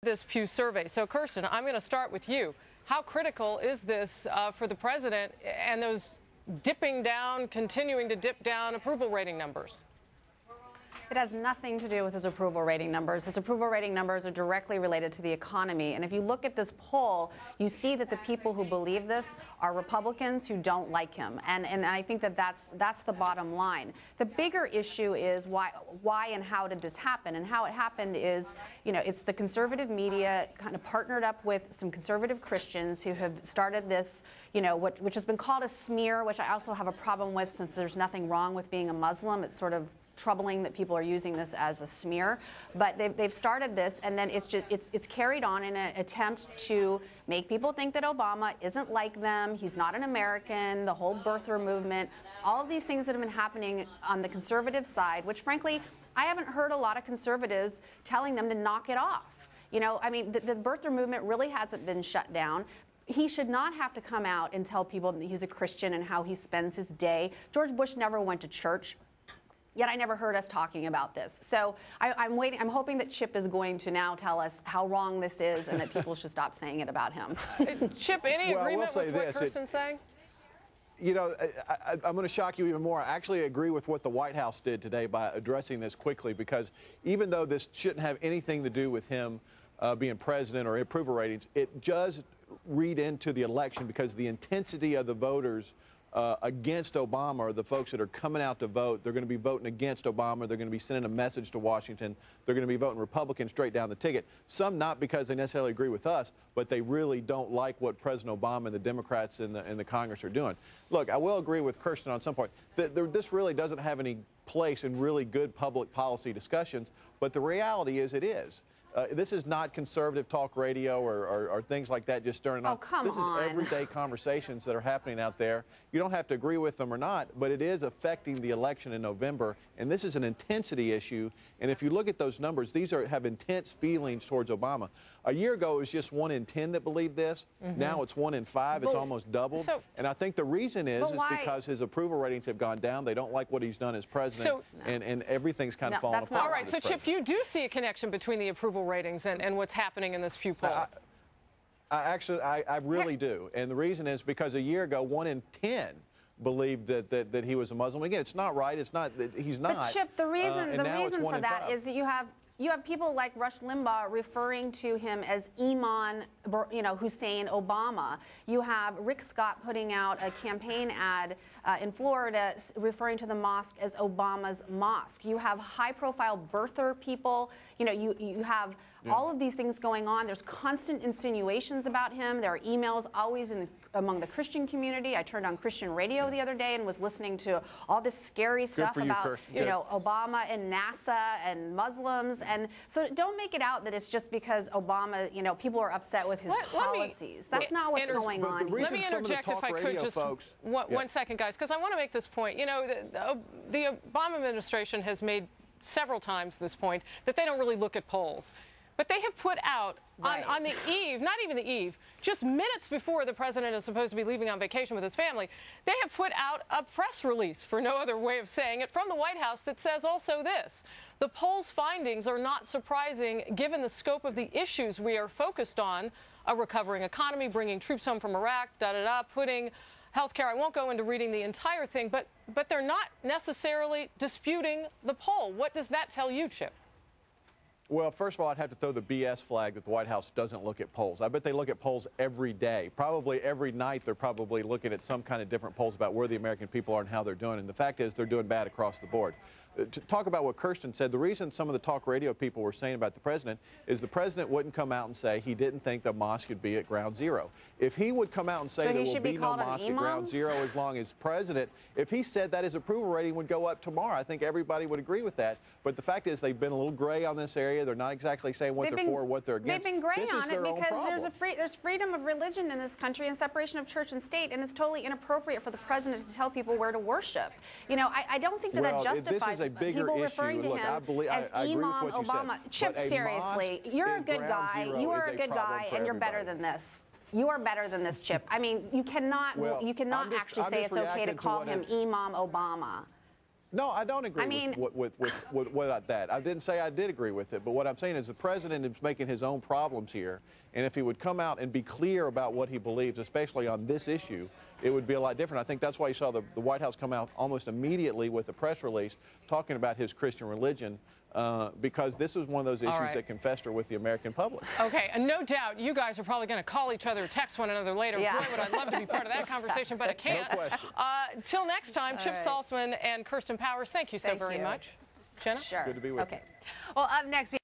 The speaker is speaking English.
This Pew survey. So, Kirsten, I'm going to start with you. How critical is this for the president and those dipping down, continuing to dip down approval rating numbers? It has nothing to do with his approval rating numbers. His approval rating numbers are directly related to the economy. And if you look at this poll, you see that the people who believe this are Republicans who don't like him. And I think that that's the bottom line. The bigger issue is why and how did this happen? And how it happened is, you know, it's the conservative media kind of partnered up with some conservative Christians who have started this, you know, which has been called a smear, which I also have a problem with since there's nothing wrong with being a Muslim. It's sort of troubling that people are using this as a smear, but they've started this, and then it's carried on in an attempt to make people think that Obama isn't like them, he's not an American, the whole birther movement, all of these things that have been happening on the conservative side, which frankly, I haven't heard a lot of conservatives telling them to knock it off. You know, I mean, the birther movement really hasn't been shut down. He should not have to come out and tell people that he's a Christian and how he spends his day. George Bush never went to church. Yet I never heard us talking about this. So I'm waiting. I'm hoping that Chip is going to now tell us how wrong this is and that people should stop saying it about him. Chip, any agreement with what Kirsten's saying? You know, I'm going to shock you even more. I actually agree with what the White House did today by addressing this quickly, because even though this shouldn't have anything to do with him being president or approval ratings, it does read into the election because the intensity of the voters against Obama, or the folks that are coming out to vote, they're going to be voting against Obama. They're going to be sending a message to Washington. They're going to be voting Republican straight down the ticket. Some not because they necessarily agree with us, but they really don't like what President Obama and the Democrats in the Congress are doing. Look, I will agree with Kirsten on some point. This really doesn't have any place in really good public policy discussions, but the reality is it is. This is not conservative talk radio or things like that just stirring up. Oh, come on. This is everyday conversations that are happening out there. You don't have to agree with them or not, but it is affecting the election in November, and this is an intensity issue. And if you look at those numbers, these have intense feelings towards Obama. A year ago, it was just 1 in 10 that believed this. Now it's 1 in 5. It's almost doubled. And I think the reason is because his approval ratings have gone down. They don't like what he's done as president, and everything's kind of fallen apart. All right, so Chip, you do see a connection between the approval ratings and what's happening in this Pew poll. I really do. And the reason is because a year ago, 1 in 10 believed that he was a Muslim. Again, it's not right. It's not that he's not. But Chip, the reason for that is that you have people like Rush Limbaugh referring to him as Iman, you know, Hussein Obama. You have Rick Scott putting out a campaign ad in Florida referring to the mosque as Obama's mosque. You have high-profile birther people. You know, you have all of these things going on. There's constant insinuations about him. There are emails always among the Christian community. I turned on Christian radio the other day and was listening to all this scary stuff about, you know, Obama and NASA and Muslims. And so don't make it out that it's just because Obama, you know, people are upset with his policies. That's not what's going on here. Let me interject if I could just one second, guys, because I want to make this point. You know, the Obama administration has made several times this point that they don't really look at polls. But they have put out on the eve, not even the eve, just minutes before the president is supposed to be leaving on vacation with his family, they have put out a press release, for no other way of saying it, from the White House that says also this: the poll's findings are not surprising given the scope of the issues we are focused on: a recovering economy, bringing troops home from Iraq, putting healthcare. I won't go into reading the entire thing, but they're not necessarily disputing the poll. What does that tell you, Chip? Well, first of all, I'd have to throw the BS flag that the White House doesn't look at polls. I bet they look at polls every day. Probably every night they're probably looking at some kind of different polls about where the American people are and how they're doing. And the fact is they're doing bad across the board. To talk about what Kirsten said, the reason some of the talk radio people were saying about the president is the president wouldn't come out and say he didn't think the mosque would be at ground zero. If he would come out and say there will be no mosque at ground zero as long as president, if he said that, his approval rating would go up tomorrow. I think everybody would agree with that. But the fact is they've been a little gray on this area. They're not exactly saying what they're for or what they're against. They've been gray on it because there's freedom of religion in this country and separation of church and state, and it's totally inappropriate for the president to tell people where to worship. You know, I don't think that justifies this is a bigger people issue. referring to Look, him as Imam Obama. Chip, seriously, you're a good guy. You are a good guy, and you're better than this. You are better than this, Chip. I mean, you cannot actually say it's okay to call him Imam Obama. No, I don't agree with that. I didn't say I did agree with it, but what I'm saying is the president is making his own problems here, and if he would come out and be clear about what he believes, especially on this issue, it would be a lot different. I think that's why you saw the White House come out almost immediately with a press release talking about his Christian religion, because this is one of those issues that can fester with the American public. Okay, and no doubt you guys are probably going to call each other, text one another later. Yeah. Boy, would I love to be part of that conversation, but I can't. No question. Till next time, Chip Saltzman and Kirsten Powers, thank you so very much. Jenna? Sure. Good to be with you. Well, up next.